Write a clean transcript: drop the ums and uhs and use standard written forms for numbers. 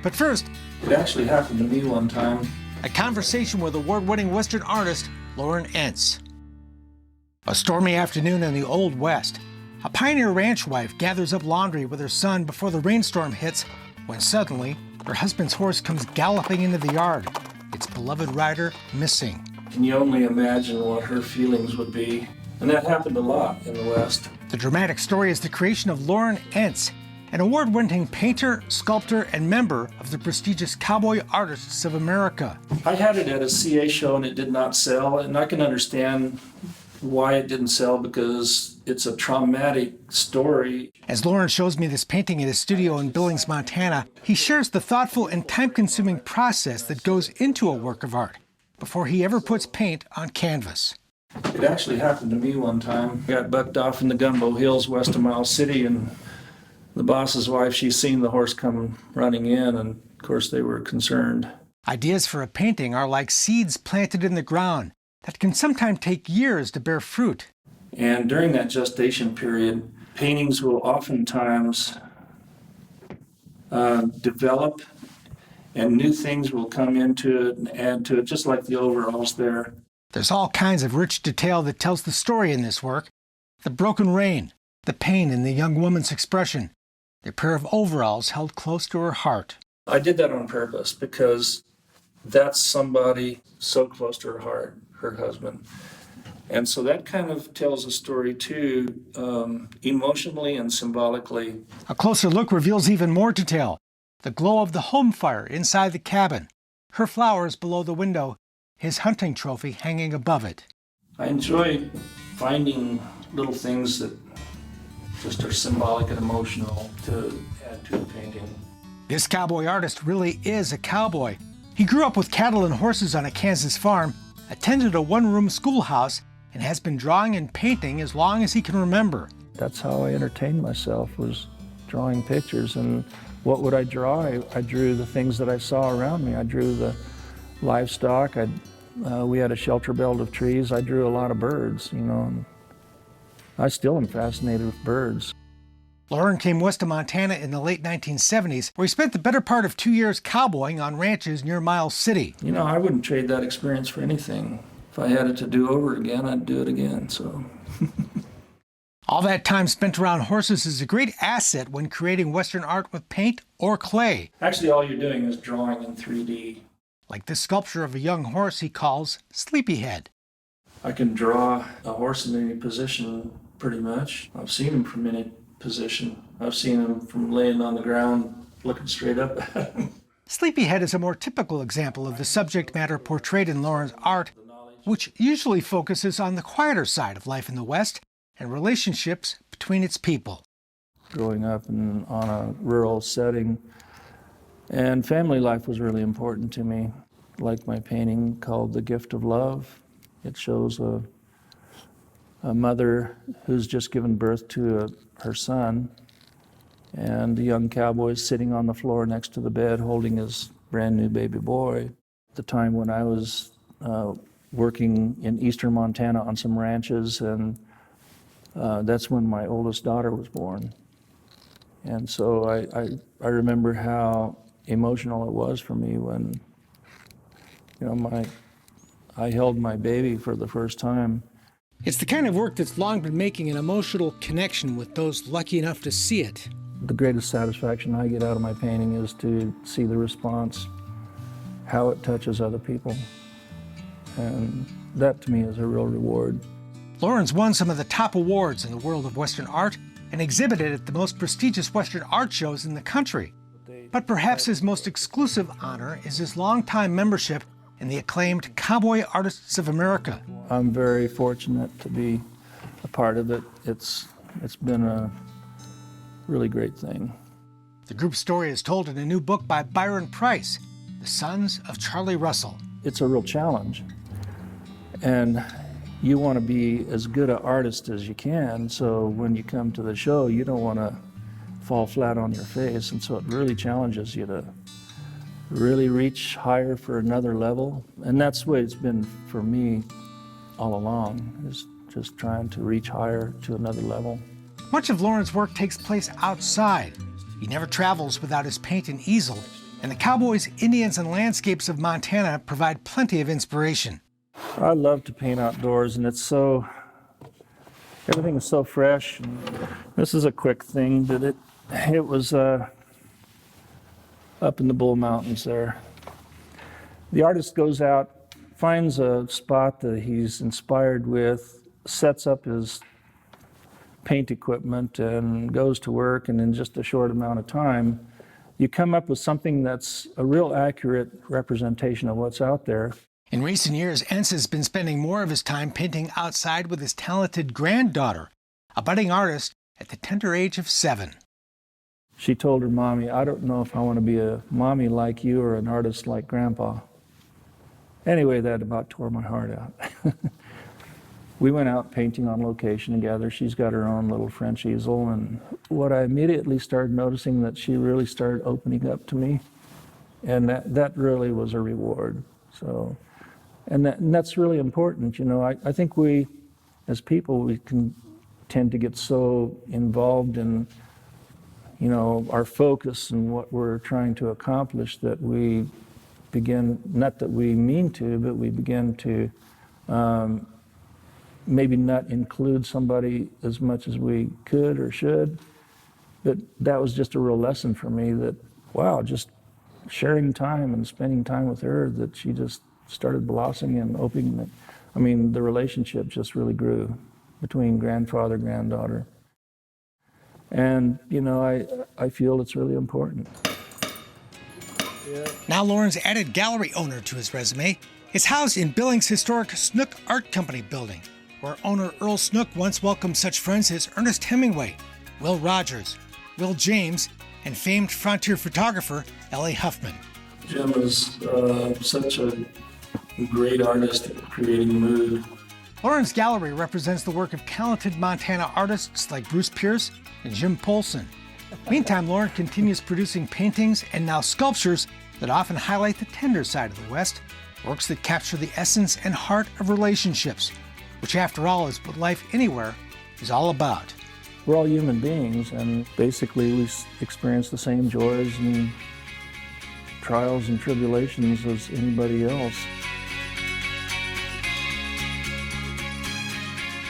But first, it actually happened to me one time. A conversation with award-winning Western artist Loren Entz. A stormy afternoon in the Old West. A pioneer ranch wife gathers up laundry with her son before the rainstorm hits, when suddenly her husband's horse comes galloping into the yard, its beloved rider missing. Can you only imagine what her feelings would be? And that happened a lot in the West. The dramatic story is the creation of Loren Entz, an award-winning painter, sculptor, and member of the prestigious Cowboy Artists of America. I had it at a CA show and it did not sell, and I can understand why it didn't sell, because it's a traumatic story. As Loren shows me this painting in his studio in Billings, Montana, he shares the thoughtful and time-consuming process that goes into a work of art before he ever puts paint on canvas. It actually happened to me one time. I got bucked off in the Gumbo Hills west of Miles City, and the boss's wife, she's seen the horse come running in, and of course they were concerned. Ideas for a painting are like seeds planted in the ground that can sometimes take years to bear fruit. And during that gestation period, paintings will oftentimes develop, and new things will come into it and add to it, just like the overalls there. There's all kinds of rich detail that tells the story in this work. The broken rein, the pain in the young woman's expression, the pair of overalls held close to her heart. I did that on purpose because that's somebody so close to her heart, her husband. And so that kind of tells a story too, emotionally and symbolically. A closer look reveals even more detail. The glow of the home fire inside the cabin, her flowers below the window, his hunting trophy hanging above it. I enjoy finding little things that just are symbolic and emotional to add to a painting. This cowboy artist really is a cowboy. He grew up with cattle and horses on a Kansas farm, attended a one-room schoolhouse, and has been drawing and painting as long as he can remember. That's how I entertained myself, was drawing pictures. And what would I draw? I drew the things that I saw around me. I drew the livestock. We had a shelter belt of trees. I drew a lot of birds, you know. And I still am fascinated with birds. Loren came west to Montana in the late 1970s, where he spent the better part of 2 years cowboying on ranches near Miles City. You know, I wouldn't trade that experience for anything. If I had it to do over again, I'd do it again, so. All that time spent around horses is a great asset when creating Western art with paint or clay. Actually, all you're doing is drawing in 3D. Like this sculpture of a young horse he calls Sleepyhead. I can draw a horse in any position, pretty much. I've seen him from any position. I've seen him from laying on the ground, looking straight up at him. Sleepyhead is a more typical example of the subject matter portrayed in Loren's art, which usually focuses on the quieter side of life in the West and relationships between its people. Growing up on a rural setting, and family life was really important to me. Like my painting called The Gift of Love. It shows a mother who's just given birth to her son, and the young cowboy sitting on the floor next to the bed holding his brand new baby boy. At the time when I was working in eastern Montana on some ranches, and that's when my oldest daughter was born. And so I remember how emotional it was for me when, you know, I held my baby for the first time. It's the kind of work that's long been making an emotional connection with those lucky enough to see it. The greatest satisfaction I get out of my painting is to see the response, how it touches other people. And that to me is a real reward. Loren's won some of the top awards in the world of Western art and exhibited at the most prestigious Western art shows in the country. But perhaps his most exclusive honor is his longtime membership in the acclaimed Cowboy Artists of America. I'm very fortunate to be a part of it. It's been a really great thing. The group's story is told in a new book by Byron Price, The Sons of Charlie Russell. It's a real challenge. And you want to be as good an artist as you can, so when you come to the show, you don't want to fall flat on your face, and so it really challenges you to really reach higher for another level. And that's the way it's been for me all along, is just trying to reach higher to another level. Much of Loren's work takes place outside. He never travels without his paint and easel, And the cowboys, Indians, and landscapes of Montana provide plenty of inspiration. I love to paint outdoors, and everything is so fresh. This is a quick thing, but it was up in the Bull Mountains there. The artist goes out, finds a spot that he's inspired with, sets up his paint equipment, and goes to work, and in just a short amount of time, you come up with something that's a real accurate representation of what's out there. In recent years, Entz has been spending more of his time painting outside with his talented granddaughter, a budding artist at the tender age of 7. She told her mommy, "I don't know if I want to be a mommy like you or an artist like Grandpa." Anyway, that about tore my heart out. We went out painting on location together. She's got her own little French easel, and what I immediately started noticing that she really started opening up to me, and that really was a reward. So, and that's really important. You know, I think we, as people, we can tend to get so involved in, you know, our focus and what we're trying to accomplish that we begin, not that we mean to, but we begin to maybe not include somebody as much as we could or should. But that was just a real lesson for me that, wow, just sharing time and spending time with her, that she just started blossoming and opening. I mean, the relationship just really grew between grandfather, granddaughter. And, you know, I feel it's really important. Now Loren's added gallery owner to his resume. It's housed in Billings' historic Snook Art Company building, where owner Earl Snook once welcomed such friends as Ernest Hemingway, Will Rogers, Will James, and famed frontier photographer Ellie Huffman. Jim is such a great artist at creating mood. Loren's gallery represents the work of talented Montana artists like Bruce Pierce and Jim Polson. Meantime, Loren continues producing paintings and now sculptures that often highlight the tender side of the West, works that capture the essence and heart of relationships, which after all is what life anywhere is all about. We're all human beings, and basically we experience the same joys and trials and tribulations as anybody else.